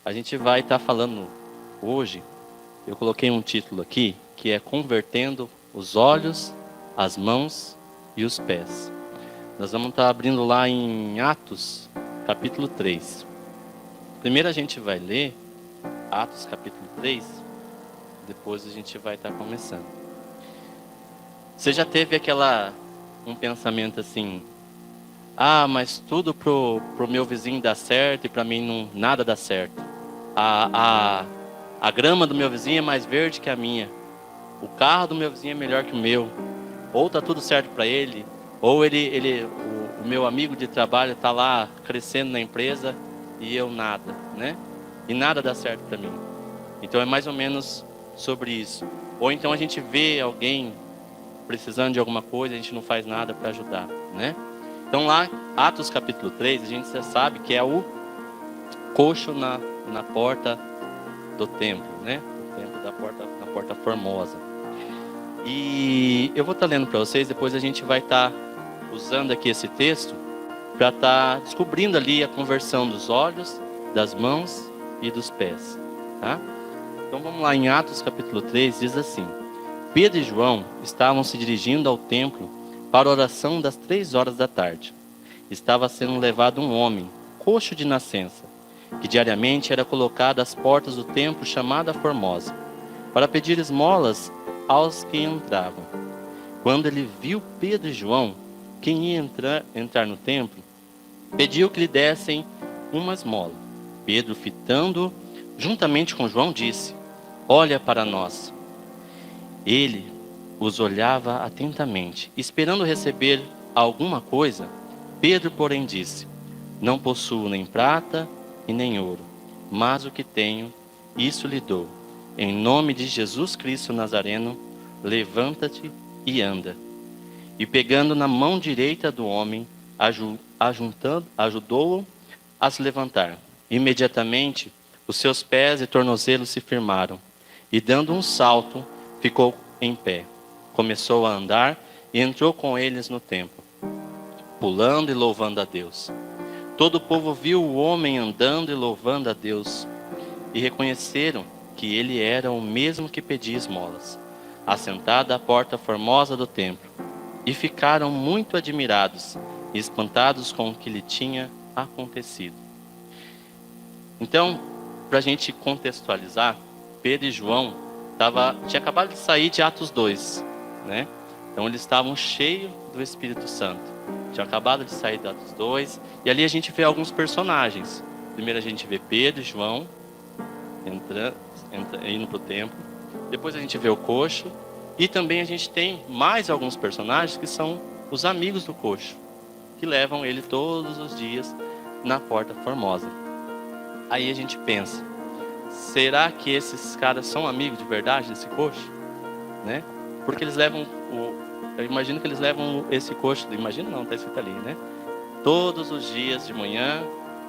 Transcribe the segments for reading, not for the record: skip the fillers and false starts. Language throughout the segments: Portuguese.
A gente vai estar falando hoje, eu coloquei um título aqui, que é Convertendo os Olhos, as Mãos e os Pés. Nós vamos estar abrindo lá em Atos, capítulo 3. Primeiro a gente vai ler Atos, capítulo 3, depois a gente vai estar começando. Você já teve um pensamento assim, mas tudo pro meu vizinho dá certo e para mim não, nada dá certo. A grama do meu vizinho é mais verde que a minha. O carro do meu vizinho é melhor que o meu. Ou tá tudo certo para ele, ou o meu amigo de trabalho está lá crescendo na empresa e eu nada, né? E nada dá certo para mim. Então é mais ou menos sobre isso. Ou então a gente vê alguém precisando de alguma coisa, a gente não faz nada para ajudar, né? Então lá, Atos capítulo 3, a gente já sabe que é o coxo na porta do templo, né? O templo na porta formosa. E eu vou estar lendo para vocês, depois a gente vai estar usando aqui esse texto para estar descobrindo ali a conversão dos olhos, das mãos e dos pés, tá? Então vamos lá, em Atos capítulo 3, diz assim: Pedro e João estavam se dirigindo ao templo para a oração das 3 horas da tarde. Estava sendo levado um homem, coxo de nascença, que diariamente era colocado às portas do templo chamada Formosa, para pedir esmolas aos que entravam. Quando ele viu Pedro e João, quem ia entrar no templo, pediu que lhe dessem uma esmola. Pedro, fitando juntamente com João, disse: Olha para nós. Ele os olhava atentamente, esperando receber alguma coisa. Pedro, porém, disse: Não possuo nem prata e nem ouro, mas o que tenho, isso lhe dou. Em nome de Jesus Cristo Nazareno, levanta-te e anda. E pegando na mão direita do homem, ajudou-o a se levantar. Imediatamente, os seus pés e tornozelos se firmaram, e dando um salto, ficou em pé. Começou a andar e entrou com eles no templo, pulando e louvando a Deus. Todo o povo viu o homem andando e louvando a Deus, e reconheceram que ele era o mesmo que pedia esmolas, assentado à porta formosa do templo, e ficaram muito admirados e espantados com o que lhe tinha acontecido. Então, para a gente contextualizar, Pedro e João tinha acabado de sair de Atos 2, né? Então eles estavam cheios do Espírito Santo. Tinha acabado de sair de Atos 2, e ali a gente vê alguns personagens. Primeiro a gente vê Pedro e João indo para o templo. Depois a gente vê o coxo. E também a gente tem mais alguns personagens que são os amigos do coxo, que levam ele todos os dias na porta formosa. Aí a gente pensa, será que esses caras são amigos de verdade desse coxo? Né? Porque eles levam eu imagino que eles levam esse coxo, imagino não, está escrito ali, né? Todos os dias de manhã,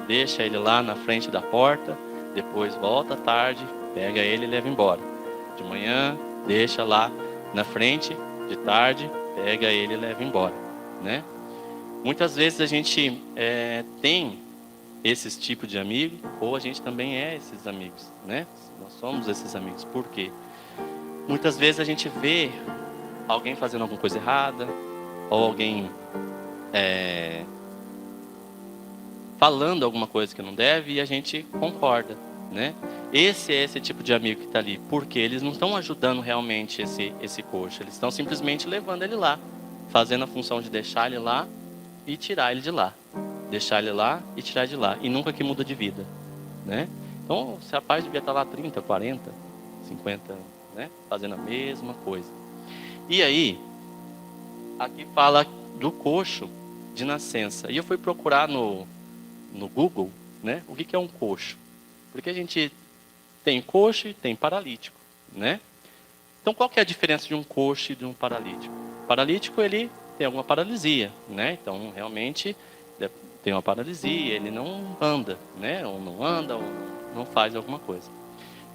deixa ele lá na frente da porta, depois volta à tarde, pega ele e leva embora. De manhã, deixa lá na frente, de tarde, pega ele e leva embora, né? Muitas vezes a gente tem esses tipos de amigo, ou a gente também é esses amigos, né? Nós somos esses amigos. Por quê? Muitas vezes a gente vê alguém fazendo alguma coisa errada, ou alguém falando alguma coisa que não deve, e a gente concorda, né? Esse é esse tipo de amigo que está ali, porque eles não estão ajudando realmente esse coxo, eles estão simplesmente levando ele lá, fazendo a função de deixar ele lá e tirar ele de lá. Deixar ele lá e tirar de lá. E nunca que muda de vida, né? Então, esse rapaz devia estar lá 30, 40, 50 anos, né? Fazendo a mesma coisa. E aí, aqui fala do coxo de nascença. E eu fui procurar no Google, né? O que é um coxo? Porque a gente tem coxo e tem paralítico, né? Então, qual que é a diferença de um coxo e de um paralítico? O paralítico, ele tem alguma paralisia, né? Então, realmente, tem uma paralisia, ele não anda, né? Ou não anda, ou não faz alguma coisa.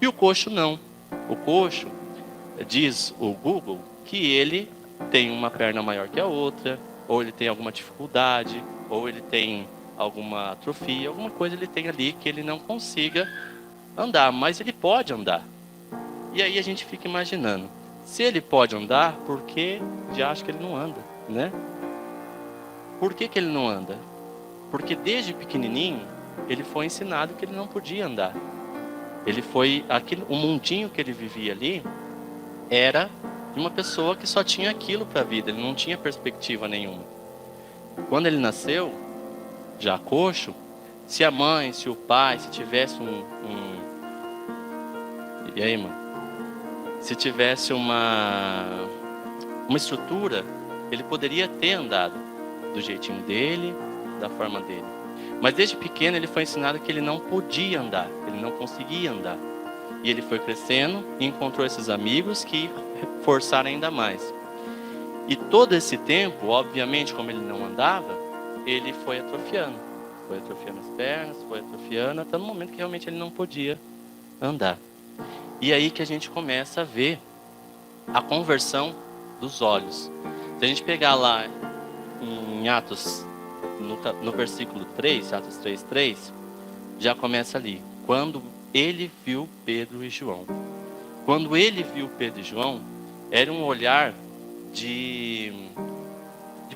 E o coxo não. O coxo, diz o Google, que ele tem uma perna maior que a outra, ou ele tem alguma dificuldade, ou ele tem alguma atrofia, alguma coisa ele tem ali que ele não consiga andar, mas ele pode andar. E aí a gente fica imaginando, se ele pode andar, por que já acha que ele não anda, né? Por que ele não anda? Porque desde pequenininho, ele foi ensinado que ele não podia andar. Ele foi, o mundinho que ele vivia ali, era de uma pessoa que só tinha aquilo para a vida, ele não tinha perspectiva nenhuma. Quando ele nasceu, já coxo, se a mãe, se o pai, se tivesse E aí, mano? Se tivesse uma estrutura, ele poderia ter andado do jeitinho dele, da forma dele. Mas desde pequeno ele foi ensinado que ele não podia andar, ele não conseguia andar. E ele foi crescendo e encontrou esses amigos que forçaram ainda mais. E todo esse tempo, obviamente, como ele não andava, ele foi atrofiando. Foi atrofiando as pernas, foi atrofiando, até no momento que realmente ele não podia andar. E aí que a gente começa a ver a conversão dos olhos. Se a gente pegar lá em Atos, no versículo 3, Atos 3:3, já começa ali. Quando ele viu Pedro e João. Quando ele viu Pedro e João, era um olhar de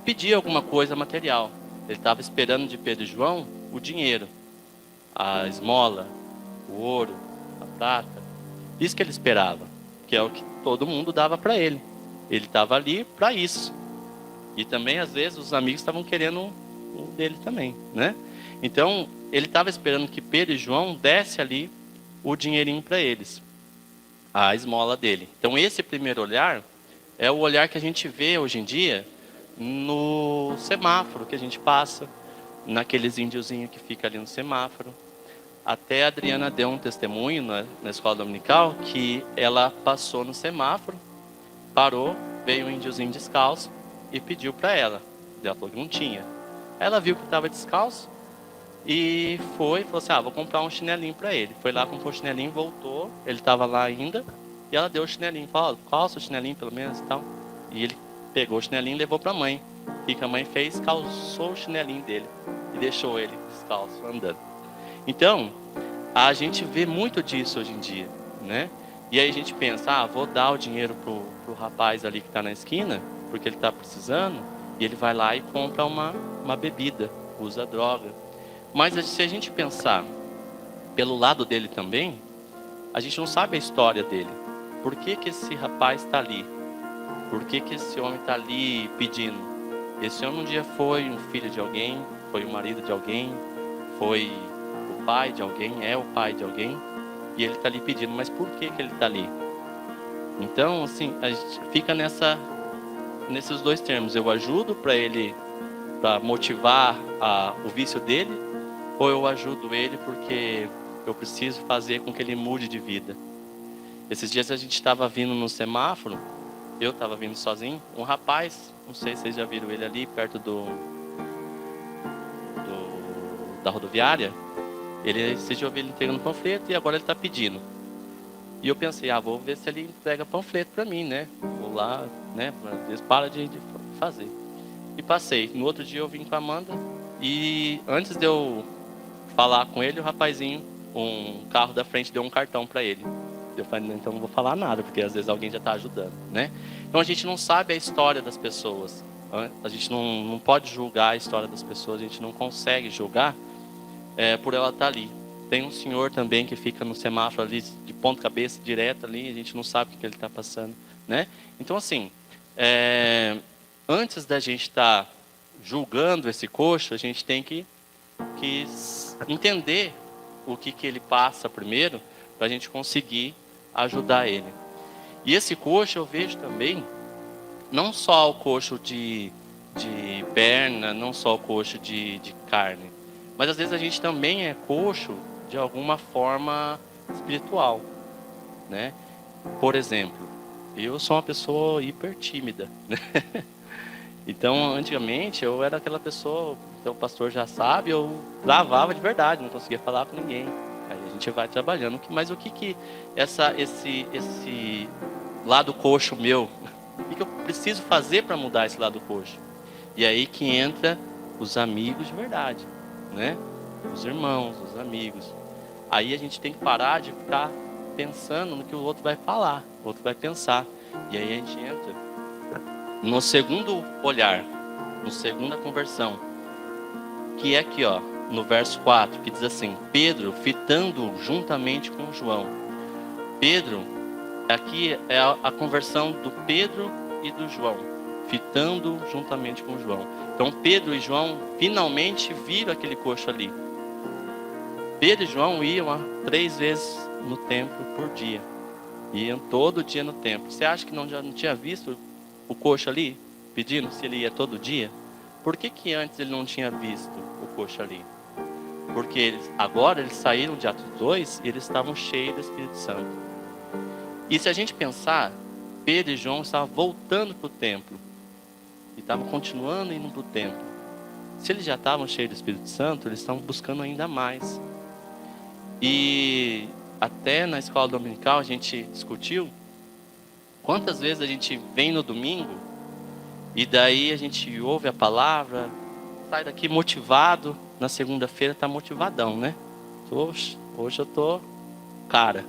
pedir alguma coisa material. Ele estava esperando de Pedro e João o dinheiro, a esmola, o ouro, a prata. Isso que ele esperava, que é o que todo mundo dava para ele. Ele estava ali para isso. E também, às vezes, os amigos estavam querendo o dele também, né? Então, ele estava esperando que Pedro e João desse ali o dinheirinho para eles, a esmola dele. Então, esse primeiro olhar é o olhar que a gente vê hoje em dia no semáforo que a gente passa, naqueles índiozinhos que fica ali no semáforo. Até a Adriana deu um testemunho na escola dominical que ela passou no semáforo, parou, veio um índiozinho descalço e pediu para ela. Ela falou que não tinha. Ela viu que estava descalço e falou assim, vou comprar um chinelinho para ele. Foi lá, comprou o chinelinho, voltou, ele estava lá ainda, e ela deu o chinelinho, falou, calça o chinelinho pelo menos e tal. E ele pegou o chinelinho e levou para a mãe. O que a mãe fez? Calçou o chinelinho dele e deixou ele descalço, andando. Então, a gente vê muito disso hoje em dia, né? E aí a gente pensa, vou dar o dinheiro pro rapaz ali que está na esquina, porque ele está precisando, e ele vai lá e compra uma bebida, usa droga. Mas se a gente pensar pelo lado dele também, a gente não sabe a história dele. Por que esse rapaz está ali? Por que esse homem está ali pedindo? Esse homem um dia foi um filho de alguém, foi o marido de alguém, foi o pai de alguém, é o pai de alguém, e ele está ali pedindo, mas por que ele está ali? Então, assim, a gente fica nesses dois termos. Eu ajudo para ele, para motivar o vício dele, ou eu ajudo ele porque eu preciso fazer com que ele mude de vida. Esses dias a gente estava vindo no semáforo, eu estava vindo sozinho, um rapaz, não sei se vocês já viram ele ali, perto da rodoviária, vocês já ouviram ele entregando panfleto e agora ele está pedindo. E eu pensei, vou ver se ele entrega panfleto para mim, né? Vou lá, né? Deus para de fazer. E passei. No outro dia eu vim com a Amanda e antes de eu falar com ele, o rapazinho, um carro da frente deu um cartão para ele. Eu falei, então não vou falar nada, porque às vezes alguém já está ajudando, né? Então a gente não sabe a história das pessoas. A gente não pode julgar a história das pessoas, a gente não consegue julgar por ela estar ali. Tem um senhor também que fica no semáforo ali, de ponta cabeça, direto ali, a gente não sabe o que ele está passando, né? Então, assim, antes da gente estar julgando esse coxo, a gente tem que entender o que ele passa primeiro, para a gente conseguir ajudar ele. E esse coxo eu vejo também, não só o coxo de perna, não só o coxo de carne, mas às vezes a gente também é coxo de alguma forma espiritual, né? Por exemplo, eu sou uma pessoa hiper tímida, né? Então, antigamente, eu era aquela pessoa, então o pastor já sabe, eu travava de verdade, não conseguia falar com ninguém. Aí a gente vai trabalhando. Mas o que esse lado coxo meu, o que eu preciso fazer para mudar esse lado coxo? E aí que entra os amigos de verdade, né? Os irmãos, os amigos. Aí a gente tem que parar de ficar pensando no que o outro vai falar, o outro vai pensar. E aí a gente entra no segundo olhar, no segunda conversão, que é aqui, ó, no verso 4, que diz assim: Pedro fitando juntamente com João. Pedro, aqui é a conversão do Pedro e do João, fitando juntamente com João. Então Pedro e João finalmente viram aquele coxo ali. Pedro e João iam 3 vezes no templo por dia. Iam todo dia no templo. Você acha que já não tinha visto o coxo ali pedindo se ele ia todo dia? Por que antes ele não tinha visto o coxo ali? Porque agora eles saíram de Atos 2 e eles estavam cheios do Espírito Santo. E se a gente pensar, Pedro e João estavam voltando para o templo. E estavam continuando indo para o templo. Se eles já estavam cheios do Espírito Santo, eles estavam buscando ainda mais. E até na escola dominical a gente discutiu quantas vezes a gente vem no domingo e daí a gente ouve a palavra, sai daqui motivado, na segunda-feira está motivadão, né? Hoje eu tô cara.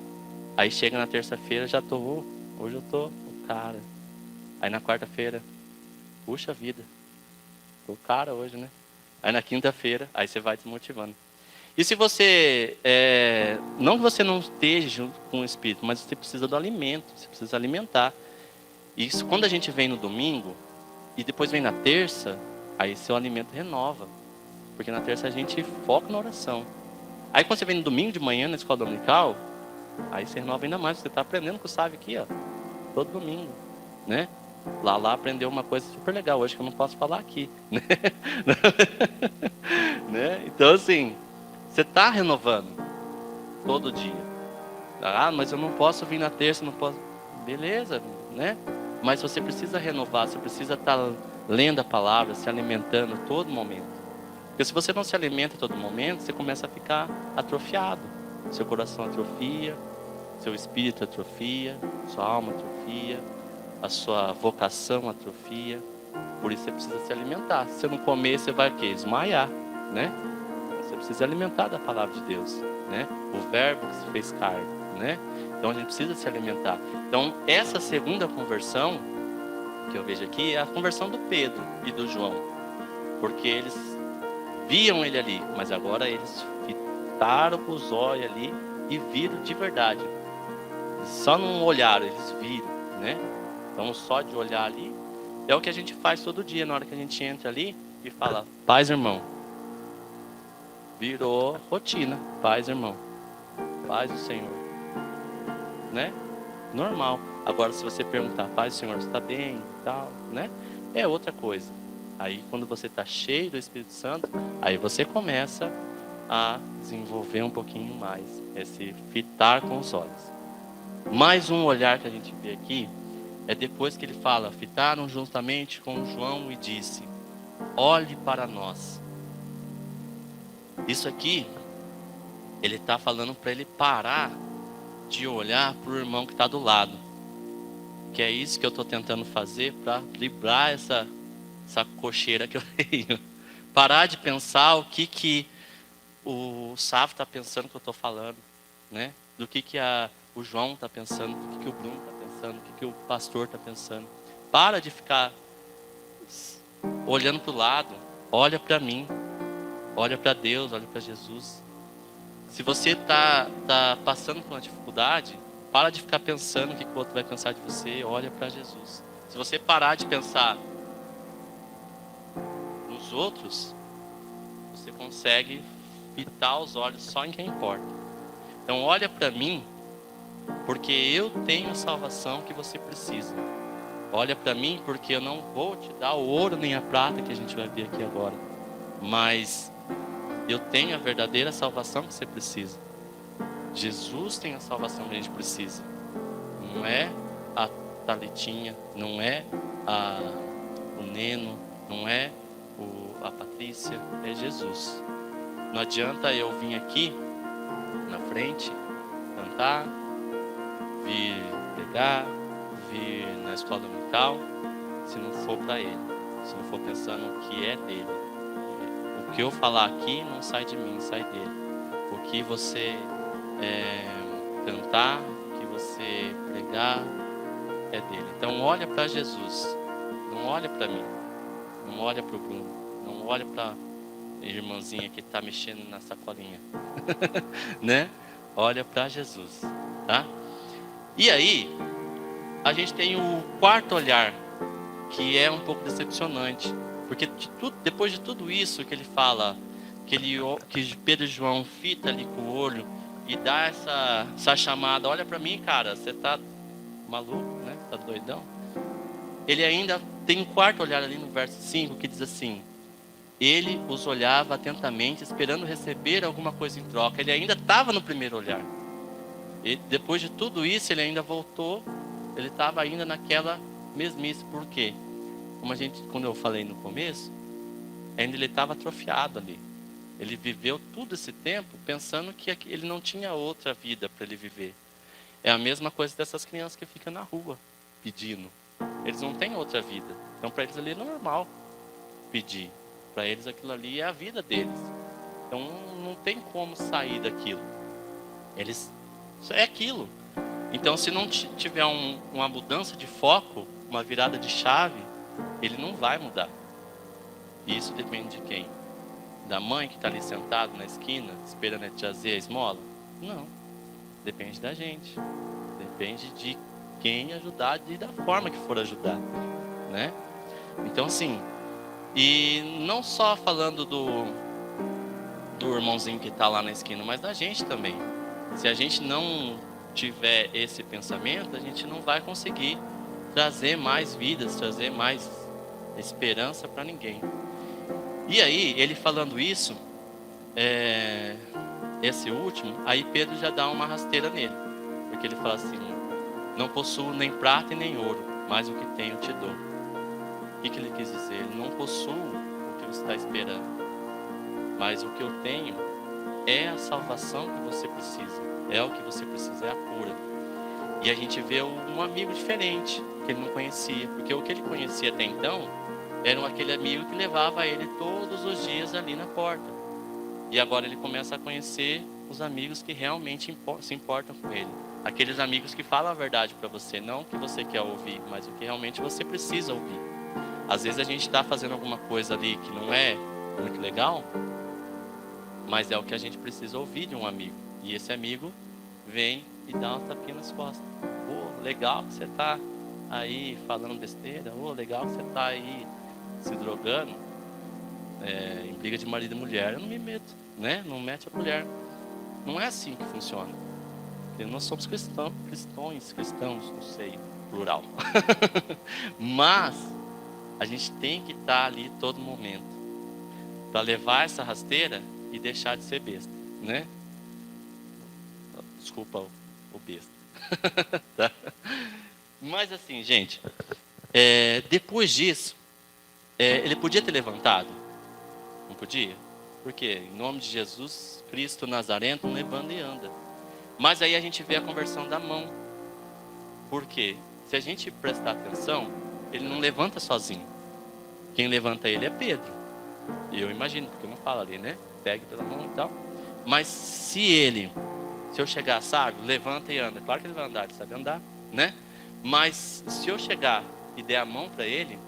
Aí chega na terça-feira já tô, hoje eu tô o cara. Aí na quarta-feira, puxa vida, tô cara hoje, né? Aí na quinta-feira, aí você vai desmotivando. E se você, não que você não esteja junto com o Espírito, mas você precisa do alimento, você precisa alimentar. Isso, quando a gente vem no domingo, e depois vem na terça, aí seu alimento renova. Porque na terça a gente foca na oração. Aí quando você vem no domingo de manhã na escola dominical, aí você renova ainda mais, você está aprendendo com o Sávio aqui, ó, todo domingo, né? Lá aprendeu uma coisa super legal hoje que eu não posso falar aqui, né? Né? Então assim, você está renovando todo dia. Ah, mas eu não posso vir na terça, não posso. Beleza, né? Mas você precisa renovar, você precisa estar lendo a palavra, se alimentando a todo momento. Porque se você não se alimenta a todo momento, você começa a ficar atrofiado. Seu coração atrofia, seu espírito atrofia, sua alma atrofia, a sua vocação atrofia. Por isso você precisa se alimentar. Se você não comer, você vai o quê? Desmaiar, né? Você precisa alimentar da palavra de Deus, né? O verbo que se fez carne, né? Então a gente precisa se alimentar. Então essa segunda conversão que eu vejo aqui é a conversão do Pedro e do João. Porque eles viam ele ali, mas agora eles fitaram os olhos ali e viram de verdade. Eles só não olharam, eles viram, né? Então só de olhar ali é o que a gente faz todo dia, na hora que a gente entra ali e fala: paz, irmão. Virou rotina, paz, irmão. Paz do Senhor, né? Normal. Agora se você perguntar: paz do Senhor, você está bem e tal, né? É outra coisa. Aí quando você está cheio do Espírito Santo, aí você começa a desenvolver um pouquinho mais esse fitar com os olhos. Mais um olhar que a gente vê aqui é depois que ele fala: fitaram juntamente com João e disse: olhe para nós. Isso aqui, ele está falando para ele parar de olhar para o irmão que está do lado. Que é isso que eu estou tentando fazer para livrar essa cocheira que eu tenho. Parar de pensar o que o Sávio está pensando que eu estou falando, né? Do que o João está pensando, do que o Bruno está pensando, do que o pastor está pensando. Para de ficar olhando para o lado. Olha para mim. Olha para Deus, olha para Jesus. Se você está passando por uma dificuldade, para de ficar pensando o que o outro vai pensar de você. Olha para Jesus. Se você parar de pensar nos outros, você consegue fitar os olhos só em quem importa. Então olha para mim, porque eu tenho a salvação que você precisa. Olha para mim, porque eu não vou te dar o ouro nem a prata que a gente vai ver aqui agora, mas eu tenho a verdadeira salvação que você precisa. Jesus tem a salvação que a gente precisa. Não é a Thalitinha, não é o Neno, não é a Patrícia, é Jesus. Não adianta eu vir aqui na frente, cantar, vir pregar, vir na escola dominical, se não for para Ele, se não for pensando no que é dele. O que eu falar aqui não sai de mim, sai dele. O que você cantar, o que você pregar é dele. Então olha para Jesus, não olha para mim, não olha para o Bruno, não olha para a irmãzinha que está mexendo na sacolinha, né? Olha para Jesus, tá? E aí, a gente tem o quarto olhar, que é um pouco decepcionante, porque depois de tudo isso que ele fala, que Pedro e João fita ali com o olho e dá essa chamada, olha para mim, cara, você tá maluco, né? Tá doidão? Ele ainda tem um quarto olhar ali no verso 5 que diz assim: ele os olhava atentamente, esperando receber alguma coisa em troca. Ele ainda estava no primeiro olhar. E depois de tudo isso, ele ainda voltou. Ele estava ainda naquela mesmice. Por quê? Quando eu falei no começo, ainda ele estava atrofiado ali. Ele viveu todo esse tempo pensando que ele não tinha outra vida para ele viver. É a mesma coisa dessas crianças que ficam na rua pedindo. Eles não têm outra vida. Então para eles ali é normal pedir. Para eles aquilo ali é a vida deles. Então não tem como sair daquilo. Eles é aquilo. Então se não tiver uma mudança de foco, uma virada de chave, ele não vai mudar. E isso depende de quem? Da mãe que está ali sentado na esquina, esperando ele trazer a esmola? Não. Depende da gente. Depende de quem ajudar e da forma que for ajudar, né? Então assim, e não só falando do irmãozinho que está lá na esquina, mas da gente também. Se a gente não tiver esse pensamento, a gente não vai conseguir trazer mais vidas, trazer mais esperança para ninguém. E aí, ele falando isso, esse último, aí Pedro já dá uma rasteira nele. Porque ele fala assim: não possuo nem prata e nem ouro, mas o que tenho te dou. O que ele quis dizer? Ele não possuo o que você está esperando, mas o que eu tenho é a salvação que você precisa. É o que você precisa, é a cura. E a gente vê um amigo diferente, que ele não conhecia. Porque o que ele conhecia até então era aquele amigo que levava ele todos os dias ali na porta. E agora ele começa a conhecer os amigos que realmente se importam com ele. Aqueles amigos que falam a verdade para você, não o que você quer ouvir, mas o que realmente você precisa ouvir. Às vezes a gente está fazendo alguma coisa ali que não é muito legal, mas é o que a gente precisa ouvir de um amigo. E esse amigo vem e dá uma tapinha nas costas. Legal que você está aí falando besteira. Legal que você está aí se drogando. Em briga de marido e mulher, eu não me meto, né? Não mete a mulher. Não é assim que funciona. Porque nós somos cristãos, não sei, plural. Mas a gente tem que estar ali todo momento para levar essa rasteira e deixar de ser besta, né? Desculpa o besta. Tá? Mas assim, gente, depois disso, ele podia ter levantado? Não podia? Por quê? Em nome de Jesus Cristo Nazareno, levanta e anda. Mas aí a gente vê a conversão da mão. Por quê? Se a gente prestar atenção, ele não levanta sozinho. Quem levanta ele é Pedro. E eu imagino, porque não fala ali, né? Pegue pela mão e tal. Mas se eu chegar, sabe, levanta e anda. Claro que ele vai andar, ele sabe andar, né? Mas se eu chegar e der a mão para ele,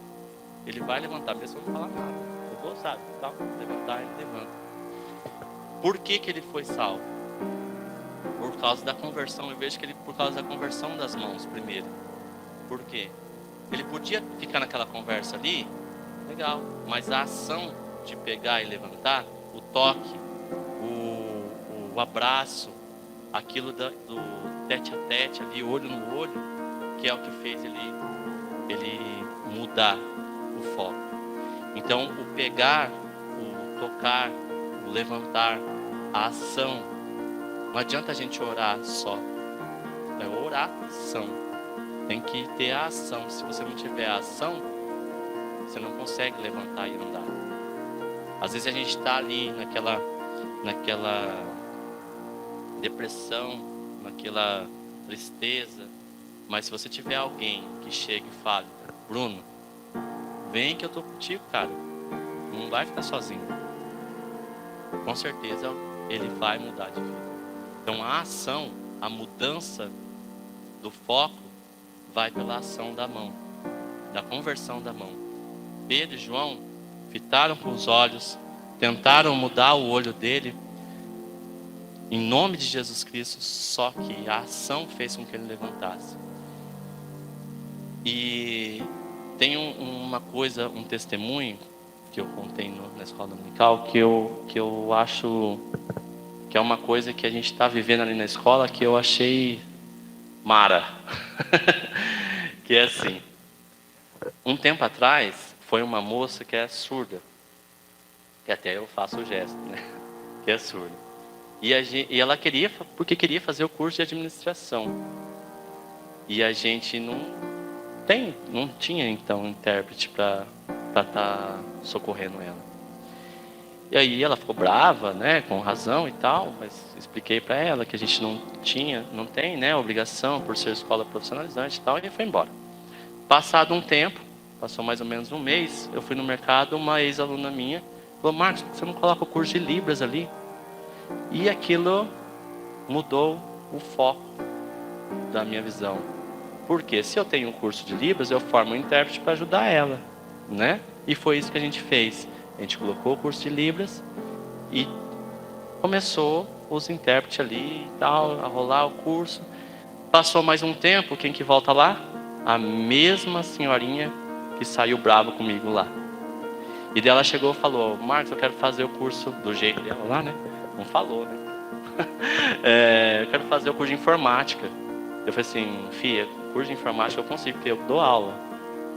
ele vai levantar, mesmo não falar nada. Eu vou, sabe, tal, levantar, ele levanta. Por que ele foi salvo? Por causa da conversão. Eu vejo que por causa da conversão das mãos primeiro. Por quê? Ele podia ficar naquela conversa ali, legal, mas a ação de pegar e levantar, o toque, o abraço, aquilo do tete a tete ali, olho no olho, que é o que fez ele mudar o foco. Então o pegar, o tocar, o levantar, a ação. Não adianta a gente orar só, é oração. Tem que ter a ação. Se você não tiver a ação, você não consegue levantar e andar. Às vezes a gente está ali naquela depressão, naquela tristeza, mas se você tiver alguém que chegue e fale: Bruno, vem que eu estou contigo, cara, não vai ficar sozinho. Com certeza ele vai mudar de vida. Então a ação, a mudança do foco vai pela ação da mão, da conversão da mão. Pedro e João fitaram com os olhos, tentaram mudar o olho dele, em nome de Jesus Cristo, só que a ação fez com que ele levantasse. E tem uma coisa, um testemunho que eu contei na escola dominical, que eu acho que é uma coisa que a gente está vivendo ali na escola, que eu achei mara. Que é assim, um tempo atrás, foi uma moça que é surda, que até eu faço o gesto, né? Que é surda. E ela queria, porque queria fazer o curso de administração. E a gente não tinha então intérprete para estar socorrendo ela. E aí ela ficou brava, né, com razão e tal, mas expliquei para ela que a gente não tem, né, obrigação por ser escola profissionalizante e tal, e foi embora. Passado um tempo, passou mais ou menos um mês, eu fui no mercado, uma ex-aluna minha falou: Marcos, por que você não coloca o curso de Libras ali? E aquilo mudou o foco da minha visão. Porque se eu tenho um curso de Libras, eu formo um intérprete para ajudar ela, né? E foi isso que a gente fez. A gente colocou o curso de Libras e começou os intérpretes ali e tal, a rolar o curso. Passou mais um tempo, quem que volta lá? A mesma senhorinha que saiu brava comigo lá. E dela chegou e falou: Marcos, eu quero fazer o curso do jeito dela lá, né? Não falou, né? Eu quero fazer o curso de informática. Eu falei assim: filha, curso de informática eu consigo, porque eu dou aula.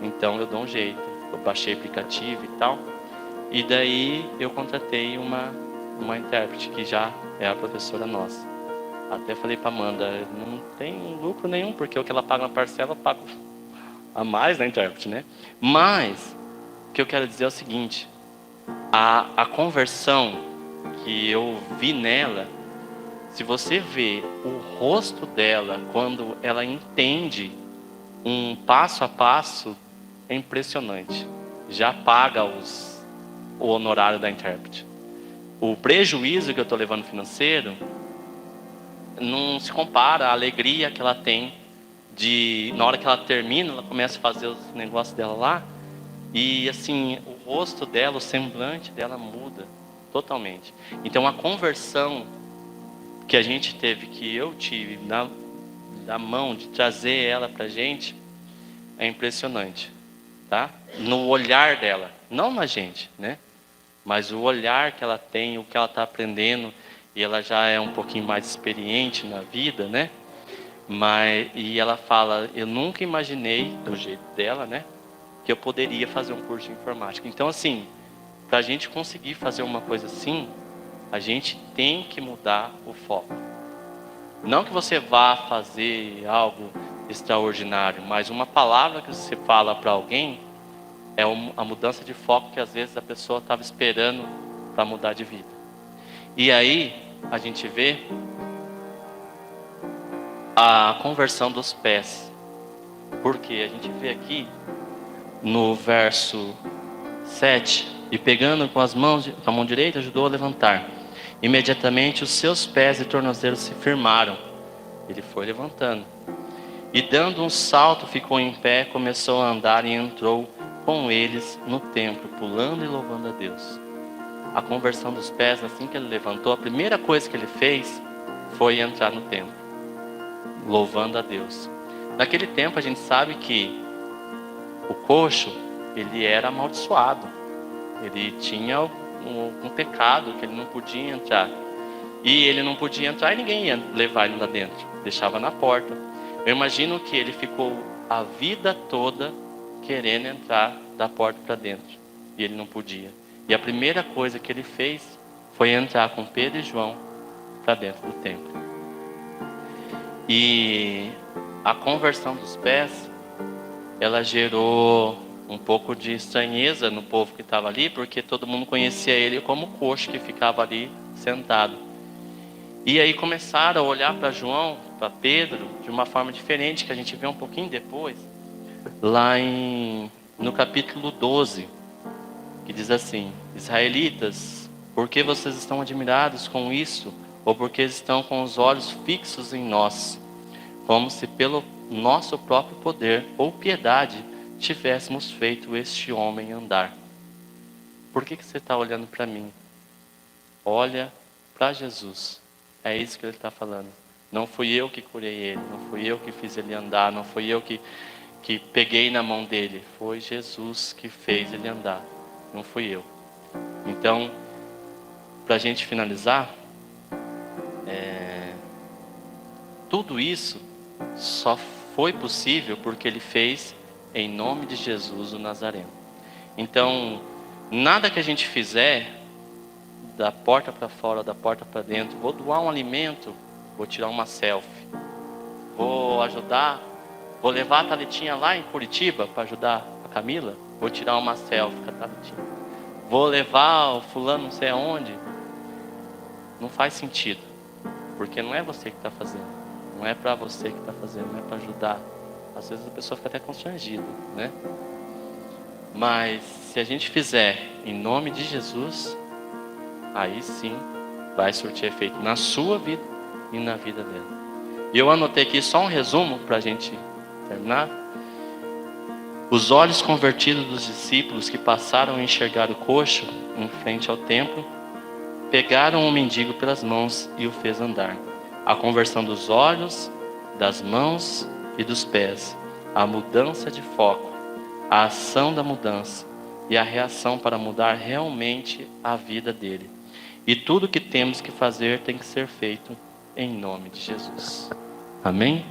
Então eu dou um jeito. Eu baixei aplicativo e tal. E daí eu contratei uma intérprete, que já é a professora nossa. Até falei para Amanda: não tem lucro nenhum, porque o que ela paga na parcela, eu pago a mais na intérprete, né? Mas o que eu quero dizer é o seguinte: a conversão que eu vi nela, se você vê o rosto dela quando ela entende um passo a passo, é impressionante. Já paga o honorário da intérprete. O prejuízo que eu estou levando financeiro não se compara à alegria que ela tem na hora que ela termina, ela começa a fazer os negócios dela lá, e assim, o rosto dela, o semblante dela muda totalmente. Então a conversão que a gente teve, que eu tive da mão de trazer ela pra gente, é impressionante, tá? No olhar dela, não na gente, né? Mas o olhar que ela tem, o que ela está aprendendo, e ela já é um pouquinho mais experiente na vida, né? E ela fala: eu nunca imaginei, do jeito dela, né, que eu poderia fazer um curso de informática. Então, assim, para a gente conseguir fazer uma coisa assim, a gente tem que mudar o foco. Não que você vá fazer algo extraordinário, mas uma palavra que você fala para alguém é a mudança de foco que às vezes a pessoa estava esperando para mudar de vida. E aí a gente vê a conversão dos pés. Porque a gente vê aqui no verso 7: e pegando com a mão direita, ajudou a levantar. Imediatamente os seus pés e tornozelos se firmaram. Ele foi levantando. E dando um salto, ficou em pé, começou a andar e entrou com eles no templo, pulando e louvando a Deus. A conversão dos pés, assim que ele levantou, a primeira coisa que ele fez foi entrar no templo, louvando a Deus. Naquele tempo a gente sabe que o coxo, ele era amaldiçoado. Ele tinha um pecado que ele não podia entrar. E ele não podia entrar e ninguém ia levar ele lá dentro. Deixava na porta. Eu imagino que ele ficou a vida toda querendo entrar da porta para dentro. E ele não podia. E a primeira coisa que ele fez foi entrar com Pedro e João para dentro do templo. E a conversão dos pés, ela gerou um pouco de estranheza no povo que estava ali, porque todo mundo conhecia ele como coxo que ficava ali sentado. E aí começaram a olhar para João, para Pedro, de uma forma diferente, que a gente vê um pouquinho depois, lá no capítulo 12, que diz assim: israelitas, por que vocês estão admirados com isso? ou porque eles estão com os olhos fixos em nós, como se pelo nosso próprio poder ou piedade tivéssemos feito este homem andar. Por que você está olhando para mim? Olha para Jesus. É isso que ele está falando. Não fui eu que curei ele, não fui eu que fiz ele andar, não fui eu que peguei na mão dele. Foi Jesus que fez ele andar, não fui eu. Então, para a gente finalizar, tudo isso só foi possível porque ele fez em nome de Jesus o Nazareno. Então, nada que a gente fizer, da porta para fora, da porta para dentro, vou doar um alimento, vou tirar uma selfie, vou ajudar, vou levar a Thalitinha lá em Curitiba para ajudar a Camila, vou tirar uma selfie com a Thalitinha. Vou levar o fulano não sei aonde. Não faz sentido, porque não é você que está fazendo, não é para você que está fazendo, não é para ajudar. Às vezes a pessoa fica até constrangida, né? Mas se a gente fizer em nome de Jesus, aí sim vai surtir efeito na sua vida e na vida dela. E eu anotei aqui só um resumo para a gente terminar. Os olhos convertidos dos discípulos que passaram a enxergar o coxo em frente ao templo, pegaram o mendigo pelas mãos e o fez andar. A conversão dos olhos, das mãos e dos pés, a mudança de foco, a ação da mudança e a reação para mudar realmente a vida dele. E tudo que temos que fazer tem que ser feito em nome de Jesus. Amém?